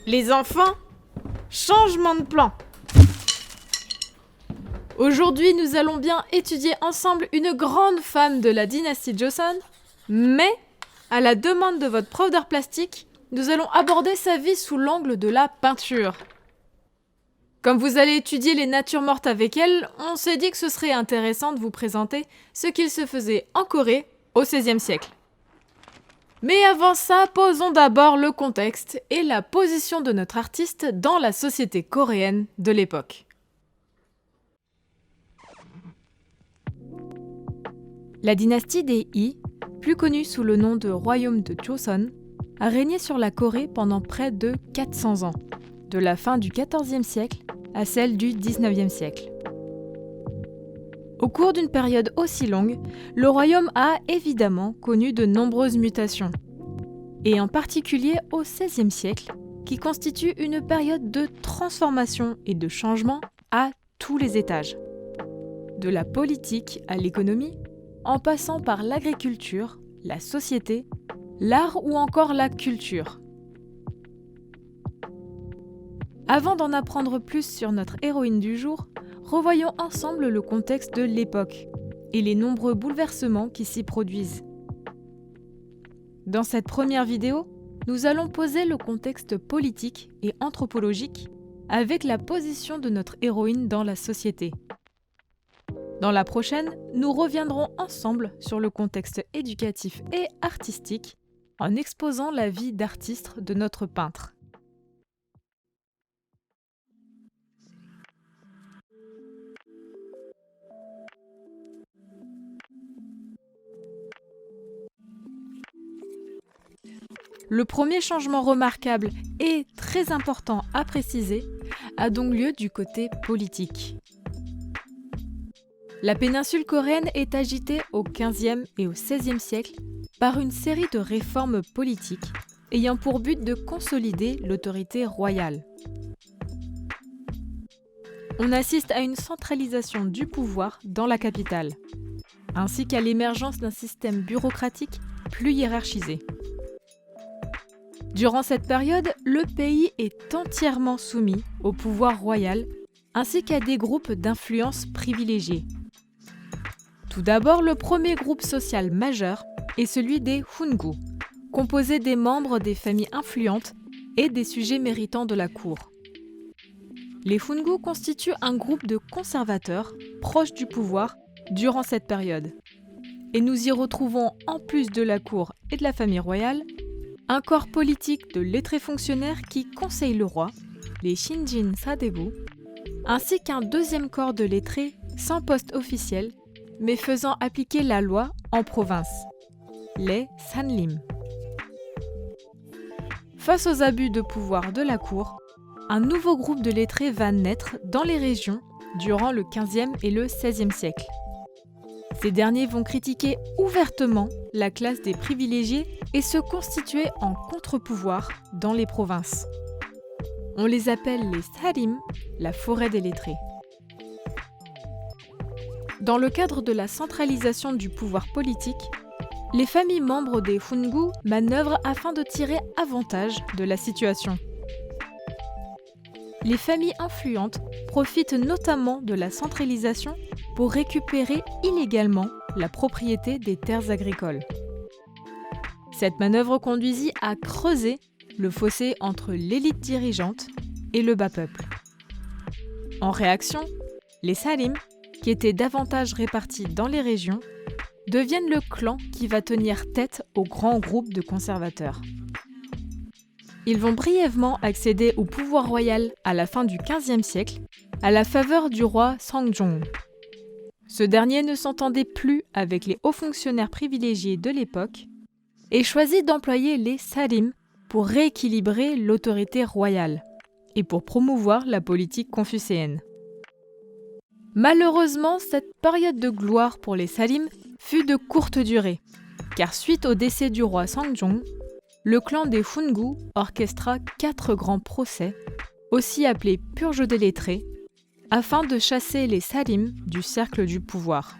Les enfants, changement de plan. Aujourd'hui, nous allons bien étudier ensemble une grande femme de la dynastie Joseon, mais à la demande de votre prof d'art plastique, nous allons aborder sa vie sous l'angle de la peinture. Comme vous allez étudier les natures mortes avec elle, on s'est dit que ce serait intéressant de vous présenter ce qu'il se faisait en Corée au XVIe siècle. Mais avant ça, posons d'abord le contexte et la position de notre artiste dans la société coréenne de l'époque. La dynastie des Yi, plus connue sous le nom de royaume de Joseon, a régné sur la Corée pendant près de 400 ans, de la fin du XIVe siècle à celle du XIXe siècle. Au cours d'une période aussi longue, le royaume a évidemment connu de nombreuses mutations, et en particulier au XVIe siècle, qui constitue une période de transformation et de changement à tous les étages. De la politique à l'économie, en passant par l'agriculture, la société, l'art ou encore la culture. Avant d'en apprendre plus sur notre héroïne du jour, revoyons ensemble le contexte de l'époque et les nombreux bouleversements qui s'y produisent. Dans cette première vidéo, nous allons poser le contexte politique et anthropologique avec la position de notre héroïne dans la société. Dans la prochaine, nous reviendrons ensemble sur le contexte éducatif et artistique en exposant la vie d'artiste de notre peintre. Le premier changement remarquable et très important à préciser a donc lieu du côté politique. La péninsule coréenne est agitée au XVe et au XVIe siècle par une série de réformes politiques ayant pour but de consolider l'autorité royale. On assiste à une centralisation du pouvoir dans la capitale, ainsi qu'à l'émergence d'un système bureaucratique plus hiérarchisé. Durant cette période, le pays est entièrement soumis au pouvoir royal ainsi qu'à des groupes d'influence privilégiés. Tout d'abord, le premier groupe social majeur est celui des Hungu, composé des membres des familles influentes et des sujets méritants de la cour. Les Hungu constituent un groupe de conservateurs proches du pouvoir durant cette période. Et nous y retrouvons, en plus de la cour et de la famille royale, un corps politique de lettrés fonctionnaires qui conseillent le roi, les Shinjin Sadebu, ainsi qu'un deuxième corps de lettrés sans poste officiel, mais faisant appliquer la loi en province, les Sanlim. Face aux abus de pouvoir de la cour, un nouveau groupe de lettrés va naître dans les régions durant le XVe et le XVIe siècle. Ces derniers vont critiquer ouvertement la classe des privilégiés et se constituer en contre-pouvoir dans les provinces. On les appelle les Sarim, la forêt des lettrés. Dans le cadre de la centralisation du pouvoir politique, les familles membres des Hungu manœuvrent afin de tirer avantage de la situation. Les familles influentes profitent notamment de la centralisation pour récupérer illégalement la propriété des terres agricoles. Cette manœuvre conduisit à creuser le fossé entre l'élite dirigeante et le bas peuple. En réaction, les Salim, qui étaient davantage répartis dans les régions, deviennent le clan qui va tenir tête au grand groupe de conservateurs. Ils vont brièvement accéder au pouvoir royal à la fin du XVe siècle, à la faveur du roi Seongjong. Ce dernier ne s'entendait plus avec les hauts fonctionnaires privilégiés de l'époque et choisit d'employer les Sarim pour rééquilibrer l'autorité royale et pour promouvoir la politique confucéenne. Malheureusement, cette période de gloire pour les Salim fut de courte durée, car suite au décès du roi Seongjong, le clan des Hungu orchestra 4 grands procès, aussi appelés purges des lettrés, afin de chasser les Salim du cercle du pouvoir.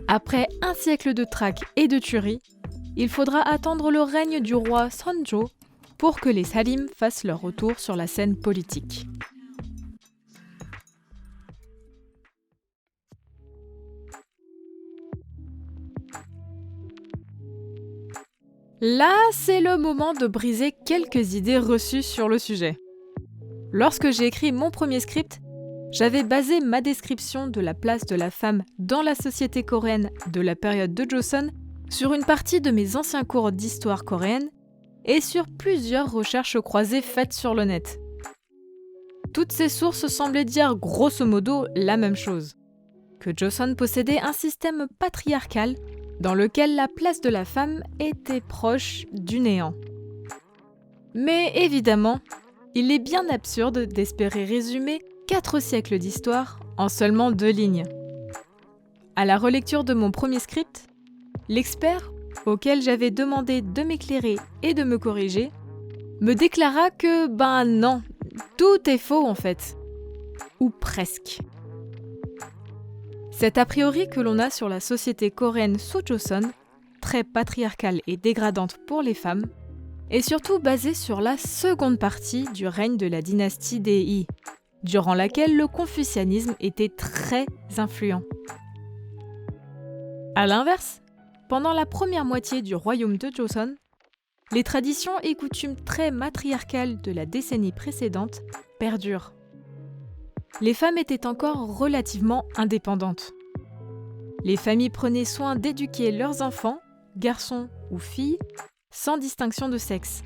Après un siècle de traques et de tueries, il faudra attendre le règne du roi Sonjo pour que les Salim fassent leur retour sur la scène politique. Là, c'est le moment de briser quelques idées reçues sur le sujet. Lorsque j'ai écrit mon premier script, j'avais basé ma description de la place de la femme dans la société coréenne de la période de Joseon sur une partie de mes anciens cours d'histoire coréenne et sur plusieurs recherches croisées faites sur le net. Toutes ces sources semblaient dire grosso modo la même chose, que Joseon possédait un système patriarcal dans lequel la place de la femme était proche du néant. Mais évidemment, il est bien absurde d'espérer résumer 4 siècles d'histoire en seulement 2 lignes. À la relecture de mon premier script, l'expert, auquel j'avais demandé de m'éclairer et de me corriger, me déclara que non, tout est faux en fait. Ou presque. Cet a priori que l'on a sur la société coréenne sous Joseon, très patriarcale et dégradante pour les femmes, est surtout basé sur la seconde partie du règne de la dynastie des Yi, durant laquelle le confucianisme était très influent. À l'inverse, pendant la première moitié du royaume de Joseon, les traditions et coutumes très matriarcales de la décennie précédente perdurent. Les femmes étaient encore relativement indépendantes. Les familles prenaient soin d'éduquer leurs enfants, garçons ou filles, sans distinction de sexe.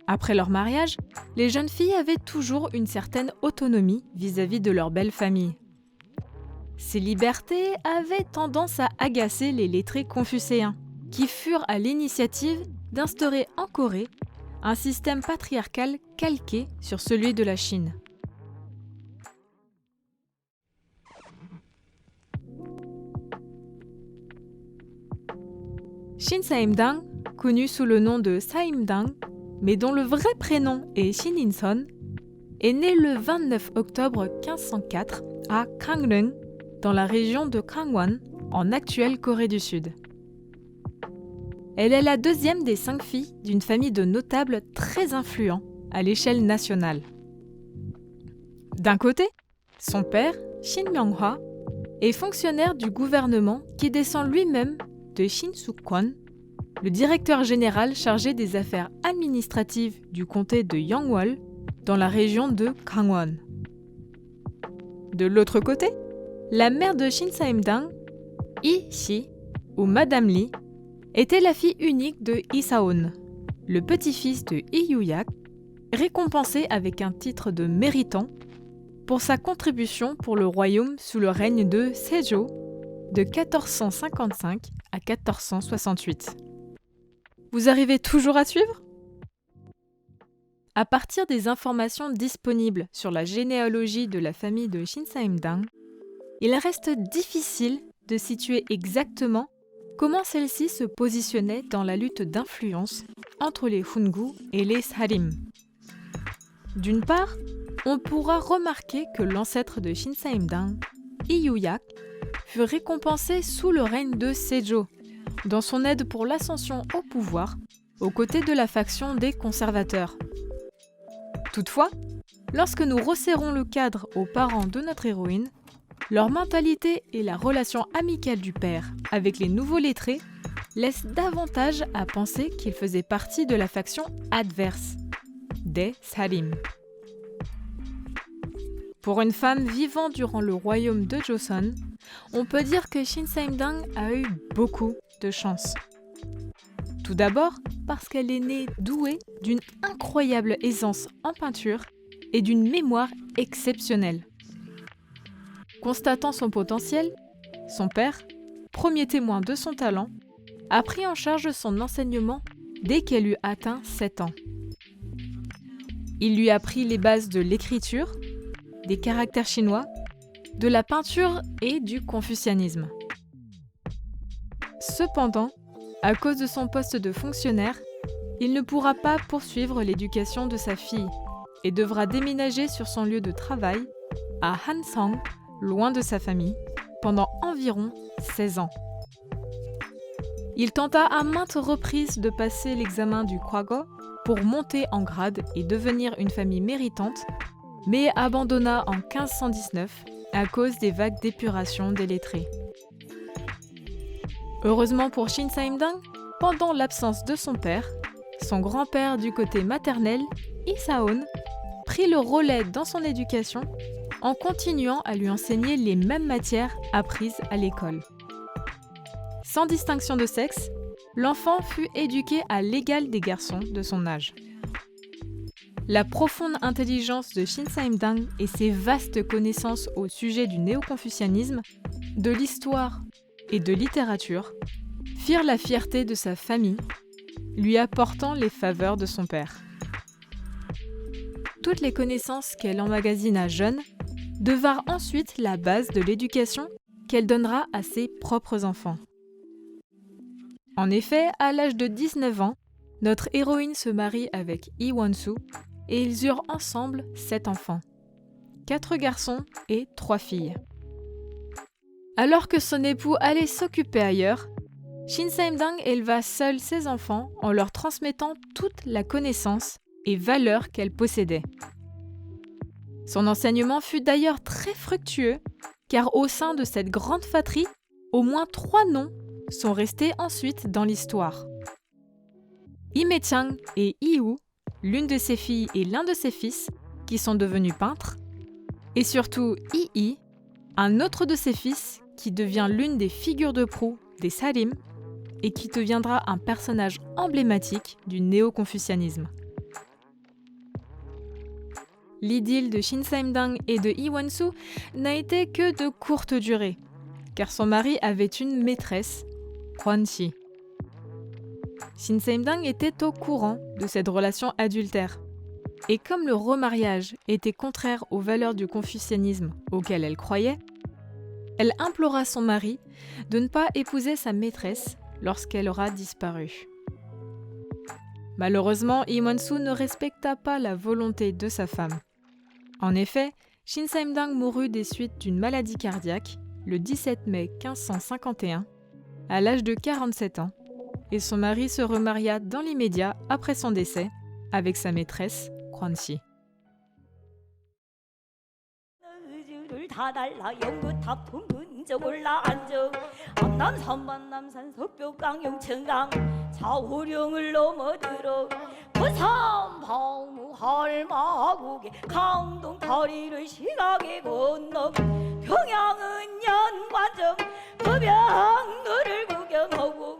Après leur mariage, les jeunes filles avaient toujours une certaine autonomie vis-à-vis de leur belle famille. Ces libertés avaient tendance à agacer les lettrés confucéens, qui furent à l'initiative d'instaurer en Corée un système patriarcal calqué sur celui de la Chine. Shin Saimdang, connu sous le nom de Saimdang, mais dont le vrai prénom est Shin In-son, est née le 29 octobre 1504 à Gangneung, dans la région de Gangwon, en actuelle Corée du Sud. Elle est la deuxième des 5 filles d'une famille de notables très influents à l'échelle nationale. D'un côté, son père, Shin Myung-hwa, est fonctionnaire du gouvernement qui descend lui-même de Shin Suk-kwon, le directeur général chargé des affaires administratives du comté de Yangwol, dans la région de Gangwon. De l'autre côté, la mère de Shin Saimdang, Lee Si, ou Madame Lee, était la fille unique de Lee Saon, le petit-fils de Lee Yu-yak, récompensé avec un titre de méritant pour sa contribution pour le royaume sous le règne de Sejo de 1455 à 1468. Vous arrivez toujours à suivre ? À partir des informations disponibles sur la généalogie de la famille de Shin Saimdang, il reste difficile de situer exactement comment celle-ci se positionnait dans la lutte d'influence entre les Hungu et les Sarim. D'une part, on pourra remarquer que l'ancêtre de Shin Saimdang, Lee Yu-yak, fut récompensé sous le règne de Sejo, dans son aide pour l'ascension au pouvoir, aux côtés de la faction des conservateurs. Toutefois, lorsque nous resserrons le cadre aux parents de notre héroïne, leur mentalité et la relation amicale du père avec les nouveaux lettrés laissent davantage à penser qu'il faisait partie de la faction adverse, des Sarim. Pour une femme vivant durant le royaume de Joseon, on peut dire que Shin Saimdang a eu beaucoup de chance. Tout d'abord parce qu'elle est née douée d'une incroyable aisance en peinture et d'une mémoire exceptionnelle. Constatant son potentiel, son père, premier témoin de son talent, a pris en charge son enseignement dès qu'elle eut atteint 7 ans. Il lui a appris les bases de l'écriture, des caractères chinois, de la peinture et du confucianisme. Cependant, à cause de son poste de fonctionnaire, il ne pourra pas poursuivre l'éducation de sa fille et devra déménager sur son lieu de travail, à Hansang, loin de sa famille, pendant environ 16 ans. Il tenta à maintes reprises de passer l'examen du Kwago, pour monter en grade et devenir une famille méritante, mais abandonna en 1519 à cause des vagues d'épuration des lettrés. Heureusement pour Shin Saimdang, pendant l'absence de son père, son grand-père du côté maternel, Isaon, prit le relais dans son éducation en continuant à lui enseigner les mêmes matières apprises à l'école. Sans distinction de sexe, l'enfant fut éduqué à l'égal des garçons de son âge. La profonde intelligence de Shin Saimdang et ses vastes connaissances au sujet du néo-confucianisme, de l'histoire et de littérature firent la fierté de sa famille, lui apportant les faveurs de son père. Toutes les connaissances qu'elle emmagasina jeune devinrent ensuite la base de l'éducation qu'elle donnera à ses propres enfants. En effet, à l'âge de 19 ans, notre héroïne se marie avec Lee Won-soo et ils eurent ensemble 7 enfants, 4 garçons et 3 filles. Alors que son époux allait s'occuper ailleurs, Shin Saimdang éleva seule ses enfants en leur transmettant toute la connaissance et valeur qu'elle possédait. Son enseignement fut d'ailleurs très fructueux, car au sein de cette grande fratrie, au moins 3 noms sont restés ensuite dans l'histoire. Lee Me-chang et Lee Woo, l'une de ses filles et l'un de ses fils, qui sont devenus peintres, et surtout Lee, un autre de ses fils qui devient l'une des figures de proue des Sarim et qui deviendra un personnage emblématique du néo-confucianisme. L'idylle de Shin Saimdang et de Lee Won-soo n'a été que de courte durée, car son mari avait une maîtresse, Kwon-si. Shin Saimdang était au courant de cette relation adultère, et comme le remariage était contraire aux valeurs du confucianisme auxquelles elle croyait, elle implora son mari de ne pas épouser sa maîtresse lorsqu'elle aura disparu. Malheureusement, Lee Won-soo ne respecta pas la volonté de sa femme. En effet, Shin Saimdang mourut des suites d'une maladie cardiaque le 17 mai 1551, à l'âge de 47 ans, et son mari se remaria dans l'immédiat après son décès avec sa maîtresse, Kwon-si. 다 달라 연구탑 둥근저 올라앉아 암남산 만남산 석벽강 영천강 좌우령을 넘어들어 부산 방무 할마국에 강동 다리를 시각에 건너 평양은 연관점 금양로를 구경하고